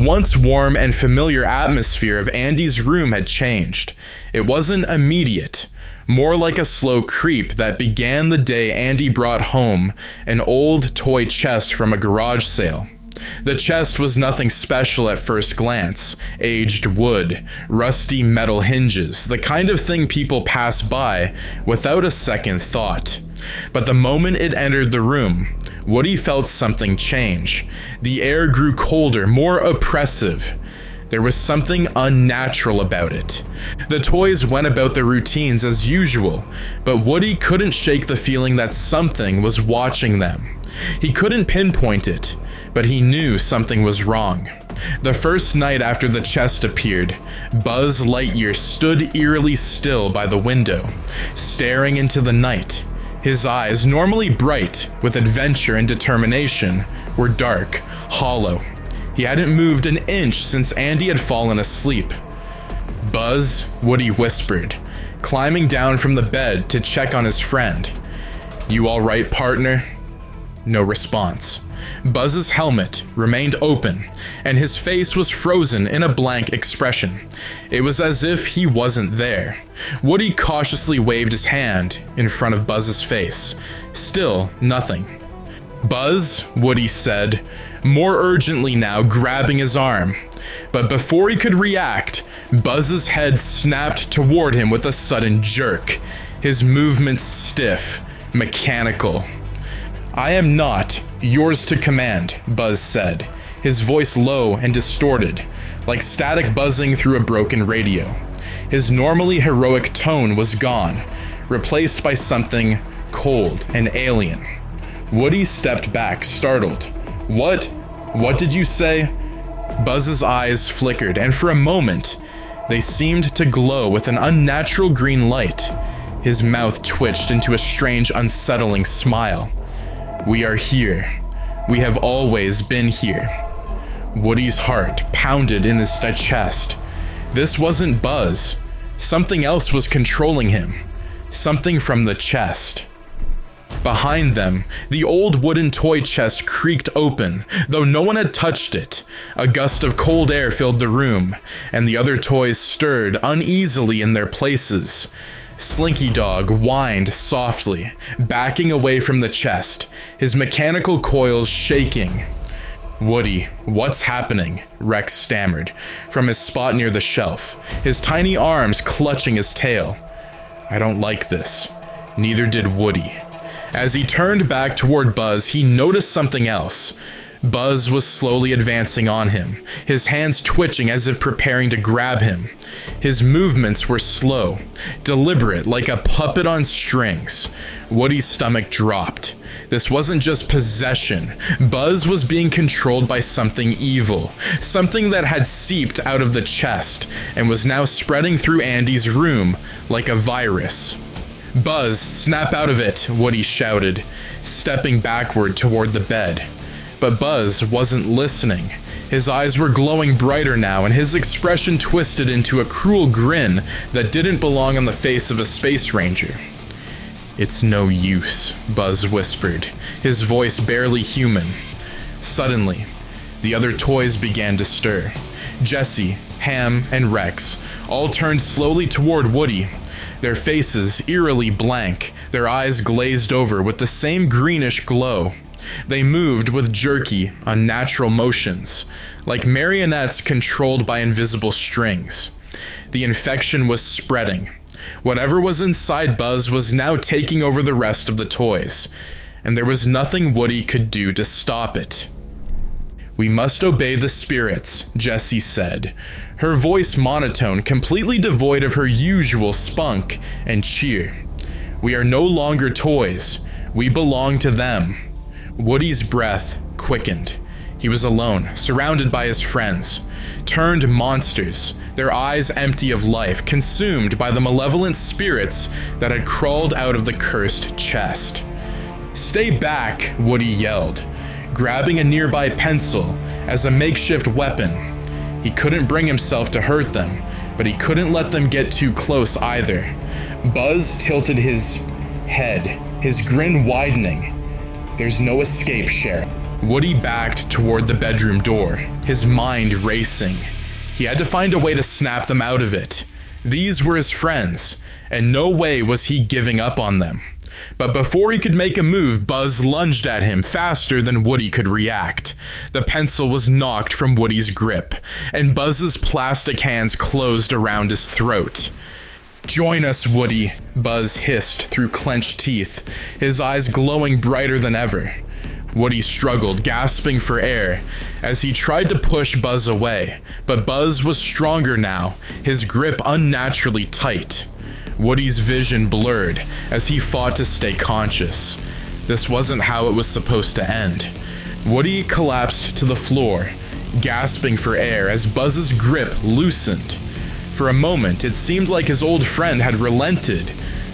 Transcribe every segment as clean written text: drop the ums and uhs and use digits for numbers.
once warm and familiar atmosphere of Andy's room had changed. It wasn't immediate, more like a slow creep that began the day Andy brought home an old toy chest from a garage sale. The chest was nothing special at first glance: aged wood, rusty metal hinges, the kind of thing people pass by without a second thought. But the moment it entered the room, Woody felt something change. The air grew colder, more oppressive. There was something unnatural about it. The toys went about their routines as usual, but Woody couldn't shake the feeling that something was watching them. He couldn't pinpoint it, but he knew something was wrong. The first night after the chest appeared, Buzz Lightyear stood eerily still by the window, staring into the night. His eyes, normally bright with adventure and determination, were dark, hollow. He hadn't moved an inch since Andy had fallen asleep. "Buzz," Woody whispered, climbing down from the bed to check on his friend. "You all right, partner?" No response. Buzz's helmet remained open, and his face was frozen in a blank expression. It was as if he wasn't there. Woody cautiously waved his hand in front of Buzz's face. Still nothing. "Buzz," Woody said, more urgently now, grabbing his arm. But before he could react, Buzz's head snapped toward him with a sudden jerk, his movements stiff, mechanical. "I am not yours to command," Buzz said, his voice low and distorted, like static buzzing through a broken radio. His normally heroic tone was gone, replaced by something cold and alien. Woody stepped back, startled. What did you say?" Buzz's eyes flickered, and for a moment, they seemed to glow with an unnatural green light. His mouth twitched into a strange, unsettling smile. "We are here. We have always been here." Woody's heart pounded in his chest. This wasn't Buzz. Something else was controlling him. Something from the chest. Behind them, the old wooden toy chest creaked open, though no one had touched it. A gust of cold air filled the room, and the other toys stirred uneasily in their places. Slinky Dog whined softly, backing away from the chest, his mechanical coils shaking. "Woody, what's happening?" Rex stammered, from his spot near the shelf, his tiny arms clutching his tail. "I don't like this." Neither did Woody. As he turned back toward Buzz, he noticed something else. Buzz was slowly advancing on him, his hands twitching as if preparing to grab him. His movements were slow, deliberate, like a puppet on strings. Woody's stomach dropped. This wasn't just possession. Buzz was being controlled by something evil, something that had seeped out of the chest and was now spreading through Andy's room like a virus. "Buzz, snap out of it," Woody shouted, stepping backward toward the bed. But Buzz wasn't listening. His eyes were glowing brighter now, and his expression twisted into a cruel grin that didn't belong on the face of a space ranger. "It's no use," Buzz whispered, his voice barely human. Suddenly, the other toys began to stir. Jessie, Ham, and Rex all turned slowly toward Woody, their faces eerily blank, their eyes glazed over with the same greenish glow. They moved with jerky, unnatural motions, like marionettes controlled by invisible strings. The infection was spreading. Whatever was inside Buzz was now taking over the rest of the toys, and there was nothing Woody could do to stop it. "We must obey the spirits," Jessie said, her voice monotone, completely devoid of her usual spunk and cheer. "We are no longer toys. We belong to them." Woody's breath quickened. He was alone, surrounded by his friends, turned monsters, their eyes empty of life, consumed by the malevolent spirits that had crawled out of the cursed chest. "Stay back," Woody yelled, grabbing a nearby pencil as a makeshift weapon. He couldn't bring himself to hurt them, but he couldn't let them get too close either. Buzz tilted his head, his grin widening. "There's no escape, Sheriff." Woody backed toward the bedroom door, his mind racing. He had to find a way to snap them out of it. These were his friends, and no way was he giving up on them. But before he could make a move, Buzz lunged at him faster than Woody could react. The pencil was knocked from Woody's grip, and Buzz's plastic hands closed around his throat. "Join us, Woody," Buzz hissed through clenched teeth, his eyes glowing brighter than ever. Woody struggled, gasping for air, as he tried to push Buzz away, but Buzz was stronger now, his grip unnaturally tight. Woody's vision blurred as he fought to stay conscious. This wasn't how it was supposed to end. Woody collapsed to the floor, gasping for air as Buzz's grip loosened. For a moment, it seemed like his old friend had relented,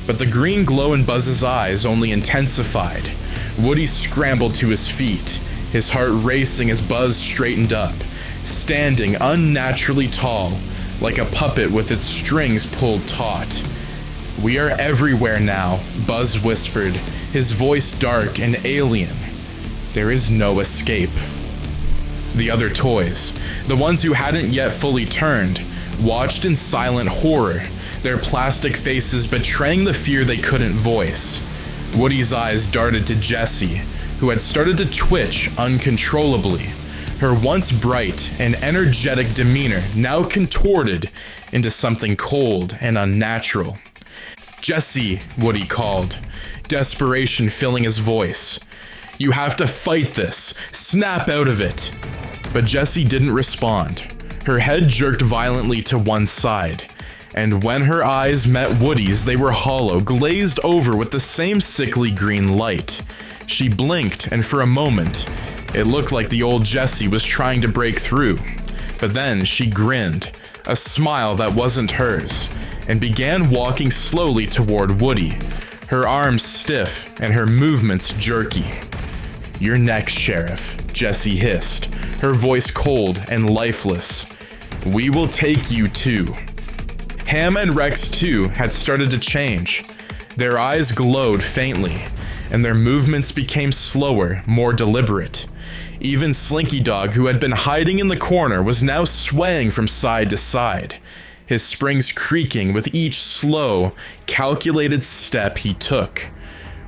but the green glow in Buzz's eyes only intensified. Woody scrambled to his feet, his heart racing as Buzz straightened up, standing unnaturally tall, like a puppet with its strings pulled taut. "We are everywhere now," Buzz whispered, his voice dark and alien. "There is no escape." The other toys, the ones who hadn't yet fully turned, watched in silent horror, their plastic faces betraying the fear they couldn't voice. Woody's eyes darted to Jessie, who had started to twitch uncontrollably, her once bright and energetic demeanor now contorted into something cold and unnatural. "Jessie," Woody called, desperation filling his voice. "You have to fight this. Snap out of it." But Jessie didn't respond. Her head jerked violently to one side, and when her eyes met Woody's, they were hollow, glazed over with the same sickly green light. She blinked, and for a moment, it looked like the old Jessie was trying to break through. But then she grinned, a smile that wasn't hers, and began walking slowly toward Woody, her arms stiff and her movements jerky. "You're next, Sheriff," Jessie hissed, her voice cold and lifeless. "We will take you too." Ham and Rex, too, had started to change. Their eyes glowed faintly, and their movements became slower, more deliberate. Even Slinky Dog, who had been hiding in the corner, was now swaying from side to side, his springs creaking with each slow, calculated step he took.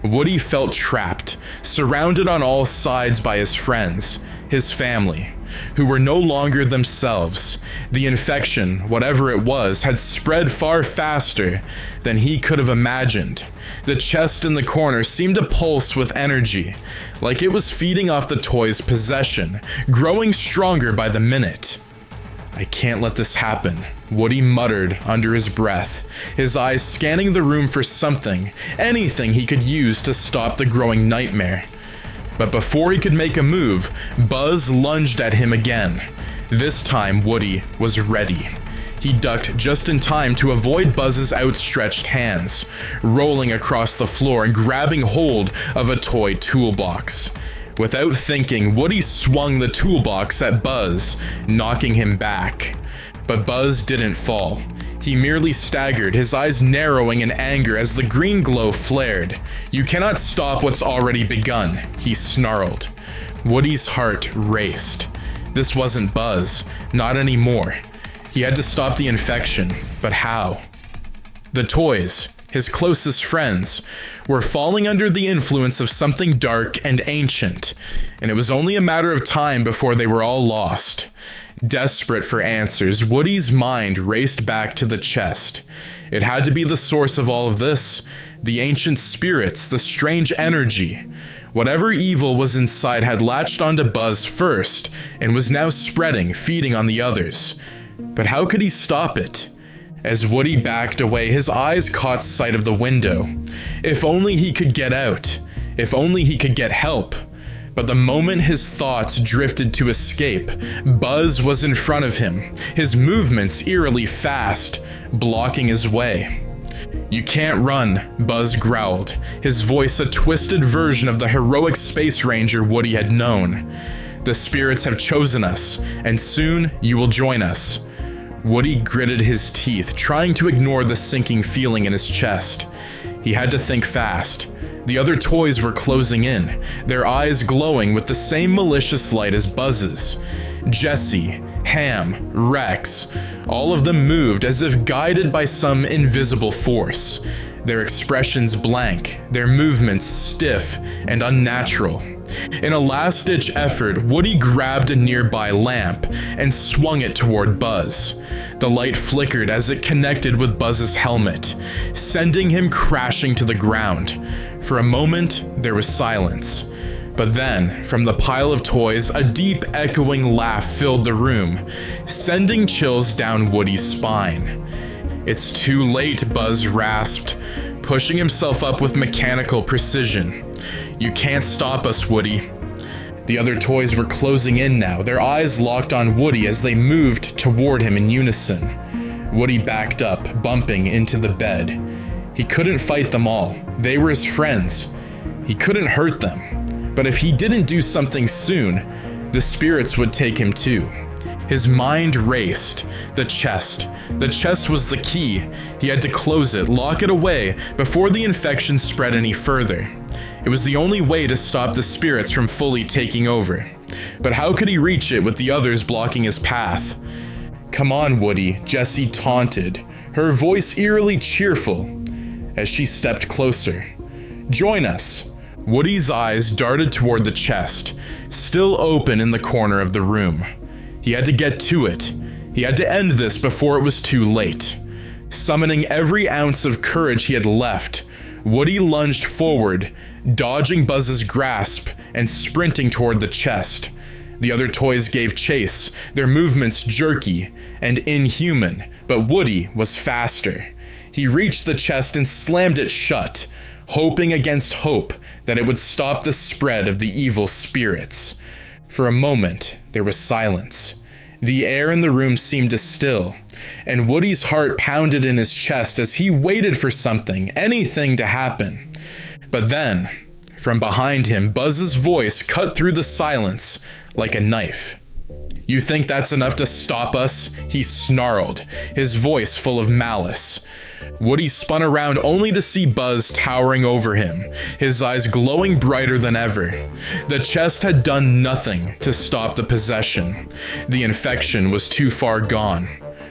Woody felt trapped, surrounded on all sides by his friends, his family, who were no longer themselves. The infection, whatever it was, had spread far faster than he could have imagined. The chest in the corner seemed to pulse with energy, like it was feeding off the toy's possession, growing stronger by the minute. "I can't let this happen," Woody muttered under his breath, his eyes scanning the room for something, anything he could use to stop the growing nightmare. But before he could make a move, Buzz lunged at him again. This time, Woody was ready. He ducked just in time to avoid Buzz's outstretched hands, rolling across the floor and grabbing hold of a toy toolbox. Without thinking, Woody swung the toolbox at Buzz, knocking him back. But Buzz didn't fall. He merely staggered, his eyes narrowing in anger as the green glow flared. "You cannot stop what's already begun," he snarled. Woody's heart raced. This wasn't Buzz, not anymore. He had to stop the infection, but how? The toys, his closest friends, were falling under the influence of something dark and ancient, and it was only a matter of time before they were all lost. Desperate for answers, Woody's mind raced back to the chest. It had to be the source of all of this, the ancient spirits, the strange energy. Whatever evil was inside had latched onto Buzz first, and was now spreading, feeding on the others. But how could he stop it? As Woody backed away, his eyes caught sight of the window. If only he could get out. If only he could get help. But the moment his thoughts drifted to escape, Buzz was in front of him, his movements eerily fast, blocking his way. "You can't run," Buzz growled, his voice a twisted version of the heroic space ranger Woody had known. "The spirits have chosen us, and soon you will join us." Woody gritted his teeth, trying to ignore the sinking feeling in his chest. He had to think fast. The other toys were closing in, their eyes glowing with the same malicious light as Buzz's. Jesse, Ham, Rex, all of them moved as if guided by some invisible force, their expressions blank, their movements stiff and unnatural. In a last-ditch effort, Woody grabbed a nearby lamp and swung it toward Buzz. The light flickered as it connected with Buzz's helmet, sending him crashing to the ground. For a moment, there was silence. But then, from the pile of toys, a deep, echoing laugh filled the room, sending chills down Woody's spine. "It's too late," Buzz rasped, pushing himself up with mechanical precision. "You can't stop us, Woody." The other toys were closing in now, their eyes locked on Woody as they moved toward him in unison. Woody backed up, bumping into the bed. He couldn't fight them all. They were his friends. He couldn't hurt them. But if he didn't do something soon, the spirits would take him too. His mind raced. The chest. The chest was the key. He had to close it, lock it away, before the infection spread any further. It was the only way to stop the spirits from fully taking over. But how could he reach it with the others blocking his path? "Come on, Woody," Jessie taunted, her voice eerily cheerful, as she stepped closer. "Join us." Woody's eyes darted toward the chest, still open in the corner of the room. He had to get to it. He had to end this before it was too late. Summoning every ounce of courage he had left, Woody lunged forward, dodging Buzz's grasp and sprinting toward the chest. The other toys gave chase, their movements jerky and inhuman, but Woody was faster. He reached the chest and slammed it shut, hoping against hope that it would stop the spread of the evil spirits. For a moment, there was silence. The air in the room seemed to still, and Woody's heart pounded in his chest as he waited for something, anything to happen. But then, from behind him, Buzz's voice cut through the silence like a knife. "You think that's enough to stop us?" he snarled, his voice full of malice. Woody spun around only to see Buzz towering over him, his eyes glowing brighter than ever. The chest had done nothing to stop the possession. The infection was too far gone.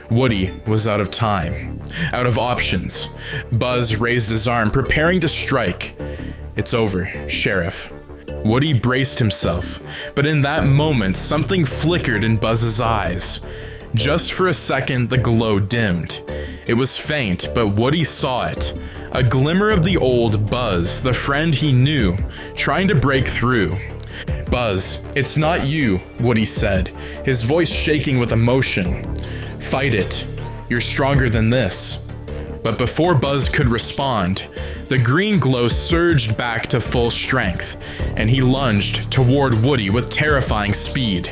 Woody was out of time, out of options. Buzz raised his arm, preparing to strike. "It's over, Sheriff." Woody braced himself, but in that moment, something flickered in Buzz's eyes. Just for a second, the glow dimmed. It was faint, but Woody saw it. A glimmer of the old Buzz, the friend he knew, trying to break through. "Buzz, it's not you," Woody said, his voice shaking with emotion. "Fight it. You're stronger than this." But before Buzz could respond, the green glow surged back to full strength, and he lunged toward Woody with terrifying speed.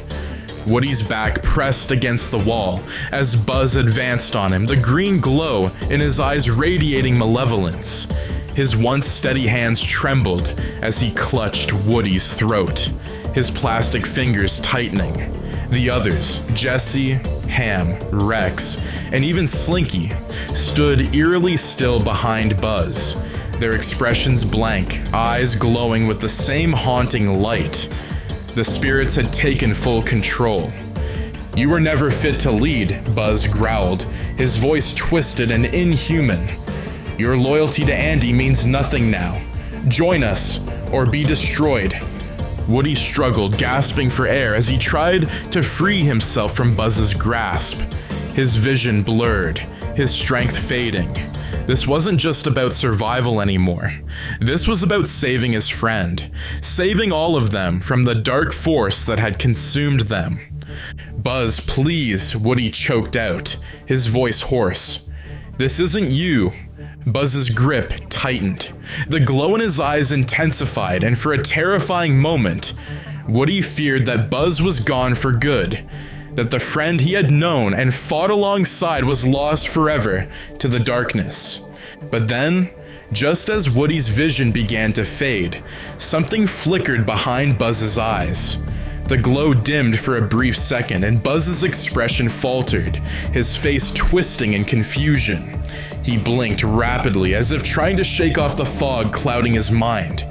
Woody's back pressed against the wall as Buzz advanced on him, the green glow in his eyes radiating malevolence. His once steady hands trembled as he clutched Woody's throat, his plastic fingers tightening. The others, Jesse, Ham, Rex, and even Slinky, stood eerily still behind Buzz, their expressions blank, eyes glowing with the same haunting light. The spirits had taken full control. "You were never fit to lead," Buzz growled, his voice twisted and inhuman. "Your loyalty to Andy means nothing now. Join us, or be destroyed." Woody struggled, gasping for air as he tried to free himself from Buzz's grasp. His vision blurred, his strength fading. This wasn't just about survival anymore. This was about saving his friend, saving all of them from the dark force that had consumed them. "Buzz, please," Woody choked out, his voice hoarse. "This isn't you." Buzz's grip tightened. The glow in his eyes intensified, and for a terrifying moment, Woody feared that Buzz was gone for good, that the friend he had known and fought alongside was lost forever to the darkness. But then, just as Woody's vision began to fade, something flickered behind Buzz's eyes. The glow dimmed for a brief second, and Buzz's expression faltered, his face twisting in confusion. He blinked rapidly, as if trying to shake off the fog clouding his mind.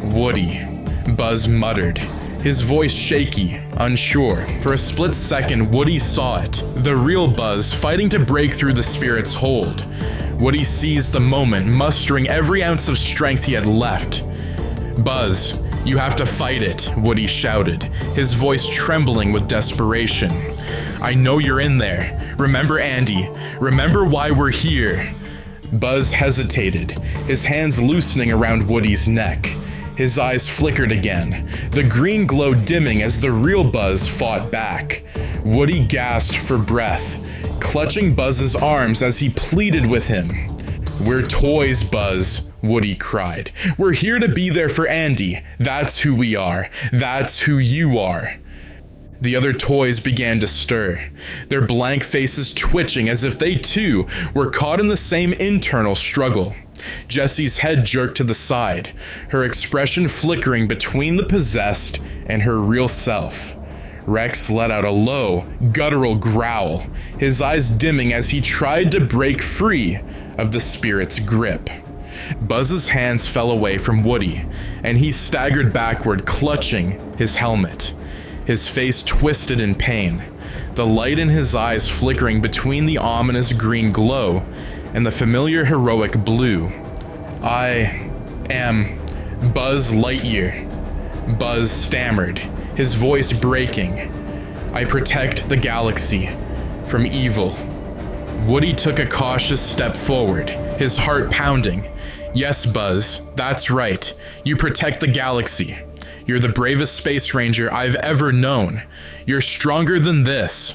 "Woody," Buzz muttered, his voice shaky, unsure. For a split second, Woody saw it, the real Buzz fighting to break through the spirit's hold. Woody seized the moment, mustering every ounce of strength he had left. "Buzz, you have to fight it," Woody shouted, his voice trembling with desperation. "I know you're in there. Remember Andy. Remember why we're here." Buzz hesitated, his hands loosening around Woody's neck. His eyes flickered again, the green glow dimming as the real Buzz fought back. Woody gasped for breath, clutching Buzz's arms as he pleaded with him. "We're toys, Buzz," Woody cried. "We're here to be there for Andy. That's who we are. That's who you are." The other toys began to stir, their blank faces twitching as if they too were caught in the same internal struggle. Jessie's head jerked to the side, her expression flickering between the possessed and her real self. Rex let out a low, guttural growl, his eyes dimming as he tried to break free of the spirit's grip. Buzz's hands fell away from Woody, and he staggered backward, clutching his helmet. His face twisted in pain, the light in his eyes flickering between the ominous green glow and the familiar heroic blue. "I am Buzz Lightyear," Buzz stammered, his voice breaking. "I protect the galaxy from evil." Woody took a cautious step forward, his heart pounding. "Yes, Buzz, that's right. You protect the galaxy. You're the bravest space ranger I've ever known. You're stronger than this."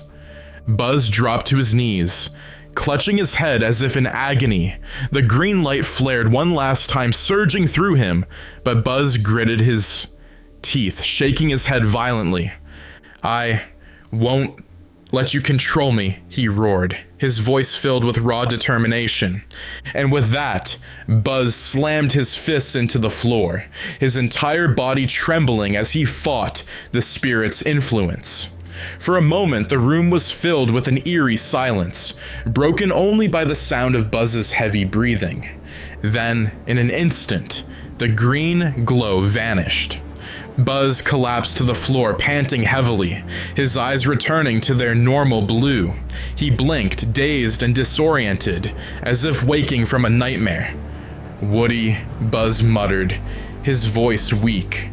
Buzz dropped to his knees, clutching his head as if in agony. The green light flared one last time, surging through him, but Buzz gritted his teeth, shaking his head violently. "I won't let you control me," he roared, his voice filled with raw determination. And with that, Buzz slammed his fists into the floor, his entire body trembling as he fought the spirit's influence. For a moment, the room was filled with an eerie silence, broken only by the sound of Buzz's heavy breathing. Then, in an instant, the green glow vanished. Buzz collapsed to the floor, panting heavily, his eyes returning to their normal blue. He blinked, dazed and disoriented, as if waking from a nightmare. "Woody," Buzz muttered, his voice weak.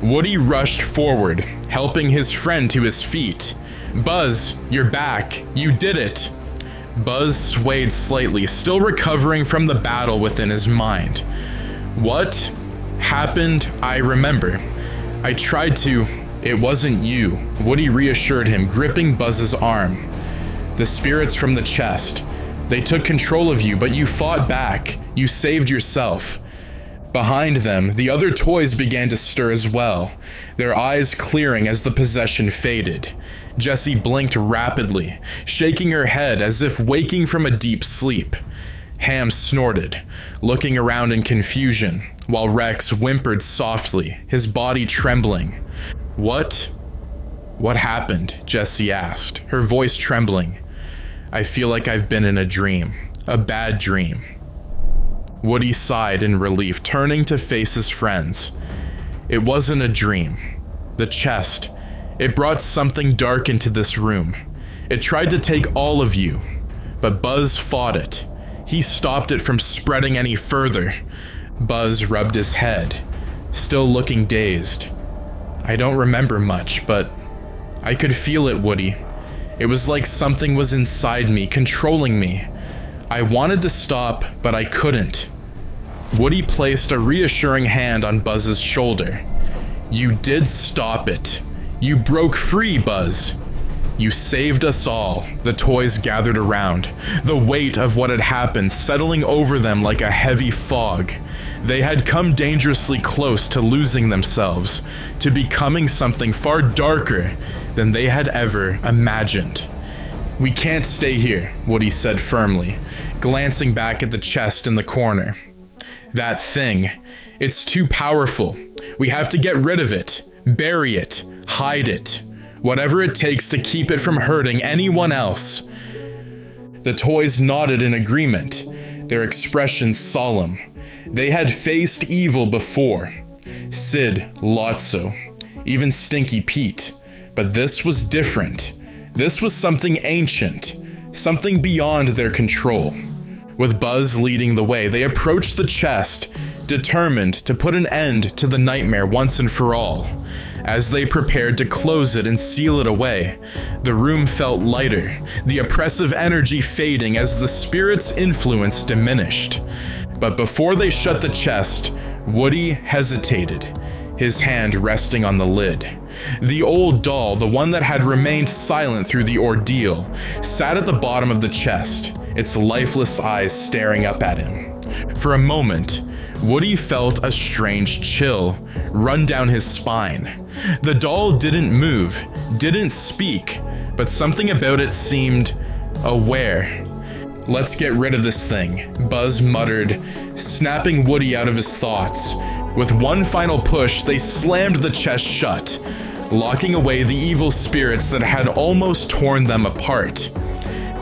Woody rushed forward, helping his friend to his feet. "Buzz, you're back. You did it." Buzz swayed slightly, still recovering from the battle within his mind. "What happened? I remember. I tried to. It wasn't you," Woody reassured him, gripping Buzz's arm. "The spirits from the chest. They took control of you, but you fought back. You saved yourself." Behind them, the other toys began to stir as well, their eyes clearing as the possession faded. Jessie blinked rapidly, shaking her head as if waking from a deep sleep. Ham snorted, looking around in confusion, while Rex whimpered softly, his body trembling. What happened?" Jessie asked, her voice trembling. "I feel like I've been in a dream, a bad dream." Woody sighed in relief, turning to face his friends. "It wasn't a dream. The chest, it brought something dark into this room. It tried to take all of you, but Buzz fought it. He stopped it from spreading any further." Buzz rubbed his head, still looking dazed. "I don't remember much, but I could feel it, Woody. It was like something was inside me, controlling me. I wanted to stop, but I couldn't." Woody placed a reassuring hand on Buzz's shoulder. "You did stop it. You broke free, Buzz. You saved us all." The toys gathered around, the weight of what had happened settling over them like a heavy fog. They had come dangerously close to losing themselves, to becoming something far darker than they had ever imagined. "We can't stay here," Woody said firmly, glancing back at the chest in the corner. "That thing, it's too powerful. We have to get rid of it, bury it, hide it. Whatever it takes to keep it from hurting anyone else." The toys nodded in agreement, their expressions solemn. They had faced evil before. Sid, Lotso, even Stinky Pete. But this was different. This was something ancient, something beyond their control. With Buzz leading the way, they approached the chest, determined to put an end to the nightmare once and for all. As they prepared to close it and seal it away, the room felt lighter, the oppressive energy fading as the spirit's influence diminished. But before they shut the chest, Woody hesitated, his hand resting on the lid. The old doll, the one that had remained silent through the ordeal, sat at the bottom of the chest, its lifeless eyes staring up at him. For a moment, Woody felt a strange chill run down his spine. The doll didn't move, didn't speak, but something about it seemed aware. "Let's get rid of this thing," Buzz muttered, snapping Woody out of his thoughts. With one final push, they slammed the chest shut, locking away the evil spirits that had almost torn them apart.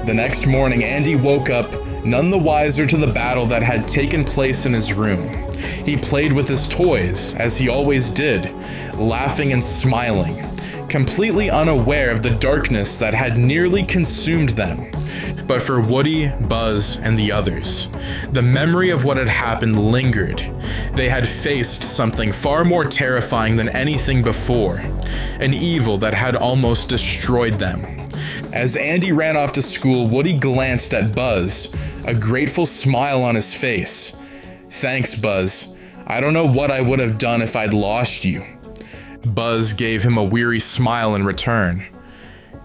The next morning, Andy woke up none the wiser to the battle that had taken place in his room. He played with his toys, as he always did, laughing and smiling, completely unaware of the darkness that had nearly consumed them. But for Woody, Buzz, and the others, the memory of what had happened lingered. They had faced something far more terrifying than anything before, an evil that had almost destroyed them. As Andy ran off to school, Woody glanced at Buzz, a grateful smile on his face. "Thanks, Buzz. I don't know what I would have done if I'd lost you." Buzz gave him a weary smile in return.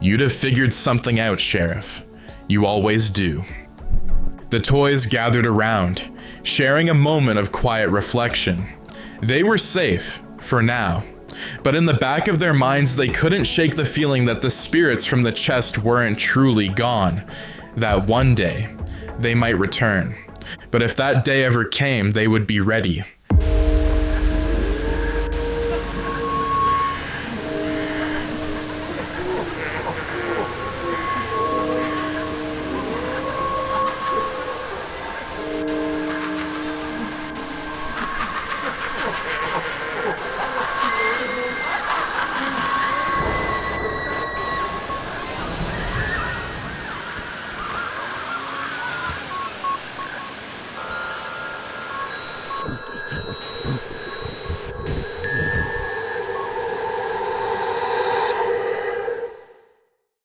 "You'd have figured something out, Sheriff. You always do." The toys gathered around, sharing a moment of quiet reflection. They were safe, for now. But in the back of their minds, they couldn't shake the feeling that the spirits from the chest weren't truly gone, that one day they might return. But if that day ever came, they would be ready.